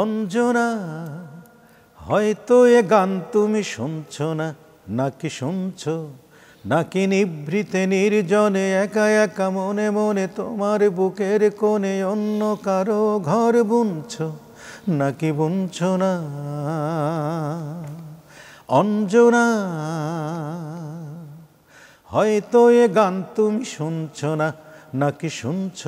অঞ্জনা, হয়তো এ গান তুমি শুনছ না, নাকি শুনছ, নাকি নিভৃতে নির্জনে একা একা মনে মনে তোমার বুকের কোণে অন্য কারো ঘর বুনছ, নাকি বুনছ না। অঞ্জনা, হয়তো এ গান তুমি শুনছ না, নাকি শুনছ,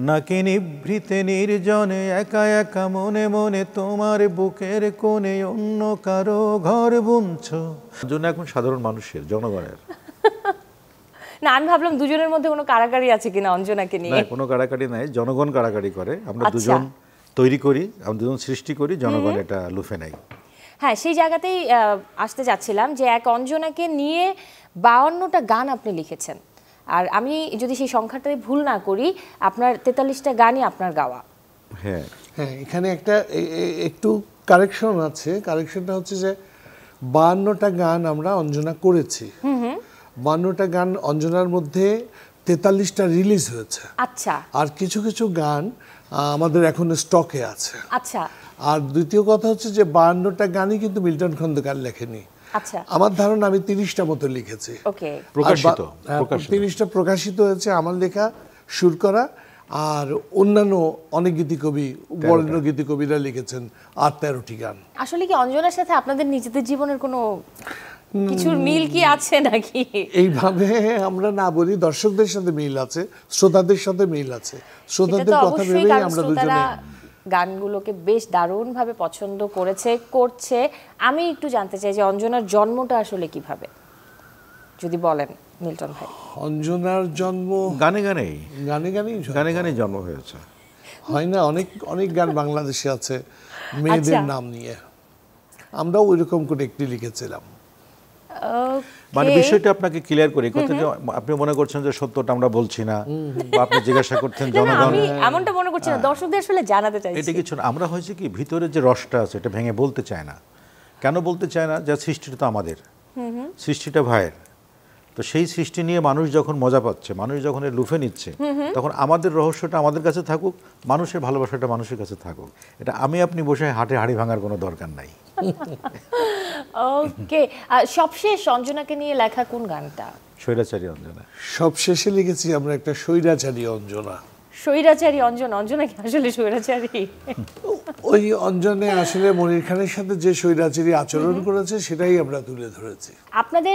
নাকি নিভৃতে নির্জনে একা একা মনে মনে তোমার বুকের কোণে অন্য কারো ঘর বুনছ। অঞ্জনা এখন সাধারণ মানুষের, জনগণের। না, আমি ভাবলাম দুজনের মধ্যে কোনো কাড়াকাড়ি আছে কিনা অঞ্জনাকে নিয়ে। না, কোনো কাড়াকাড়ি নাই, জনগণ কাড়াকাড়ি করে। আমরা দুজন তৈরি করি, আমরা দুজন সৃষ্টি করি, জনগণ এটা লুফে নেয়। হ্যাঁ, সেই জায়গাতেই আসতে যাচ্ছিলাম যে এক অঞ্জনাকে নিয়ে 52টা গান আপনি লিখেছেন, আর আমি যদি সেই সংখ্যাটাই ভুল না করি আপনার 43টা গানই আপনার গাওয়া। হ্যাঁ হ্যাঁ, এখানে একটা একটু কারেকশন আছে। কারেকশনটা হচ্ছে যে 52টা গান আমরা অঞ্জনা করেছি। 52টা গান অঞ্জনার মধ্যে 43টা রিলিজ হয়েছে। আচ্ছা। আর কিছু কিছু গান আমাদের এখন স্টকে আছে। আচ্ছা। আর দ্বিতীয় কথা হচ্ছে যে 52টা গানই কিন্তু মিল্টন খন্দকার লেখেনি। আচ্ছা। আমার ধারণা আমি 30টা মতো লিখেছি। ওকে। প্রকাশিত 30টা প্রকাশিত হয়েছে আমার লেখা, সুর করা, আর অন্যান্য অনেক গীতিকবি, বরেণ্য গীতিকবিরা লিখেছেন আর 13টি গান। আসলে কি অঞ্জনার সাথে আপনাদের নিজেদের জীবনের কোনো কিছুর মিল কি আছে নাকি? এইভাবে আমরা না বলি, দর্শকদের সাথে মিল আছে, শ্রোতাদের সাথে মিল আছে। শ্রোতাদের কথা ভেবেই আমরা দুজনে গানগুলোকে বেশ দারুণভাবে পছন্দ করছে। আমি একটু জানতে চাই যে অঞ্জনার জন্মটা আসলে কিভাবে, যদি বলেন মিল্টন ভাই। অঞ্জনার জন্ম গানে গানেই জন্ম হয়েছে। হয় না, অনেক অনেক গান বাংলাদেশে আছে মেয়েদের নাম নিয়ে, আমরাও ওইরকম করে একটি লিখেছিলাম। মানে বিষয়টা আপনাকে ক্লিয়ার করি, আপনি মনে করছেন যে সত্যটা আমরা বলছি না, বা আপনি জিজ্ঞাসা করছেন জনগণ। আমি এমনটা মনে করছি না, দর্শকদের আসলে জানাতে চাইছি। এটা কিছু না, আমরা হয়েছে কি ভিতরে যে রসটা আছে এটা ভেঙে বলতে চায় না। কেন বলতে চায় না? যে সৃষ্টিটা তো আমাদের, সৃষ্টিটা ভাইয়ের। তো সেই সৃষ্টি নিয়ে মানুষ যখন মজা পাচ্ছে, মানুষ যখন এর লুফে নিচ্ছে, তখন আমাদের রহস্যটা আমাদের কাছে থাকুক, মানুষের ভালোবাসাটা মানুষের কাছে থাকুক। এটা আমি আপনি বসে হাটে হাড়ি ভাঙার কোনো দরকার নাই। ওকে। সবশেষ অঞ্জনাকে নিয়ে লেখা কোন গানটা? স্বৈরাচারী অঞ্জনা। সবশেষে লিখেছি আমরা একটা স্বৈরাচারী অঞ্জনা। স্বৈরাচারী অঞ্জনা? অঞ্জনা কি আসলে স্বৈরাচারী? ওই অঞ্জনে আসলে মনির খানের সাথে যে স্বৈরাচারী আচরণ করেছে সেটাই আমরা তুলে ধরেছি। আপনাদের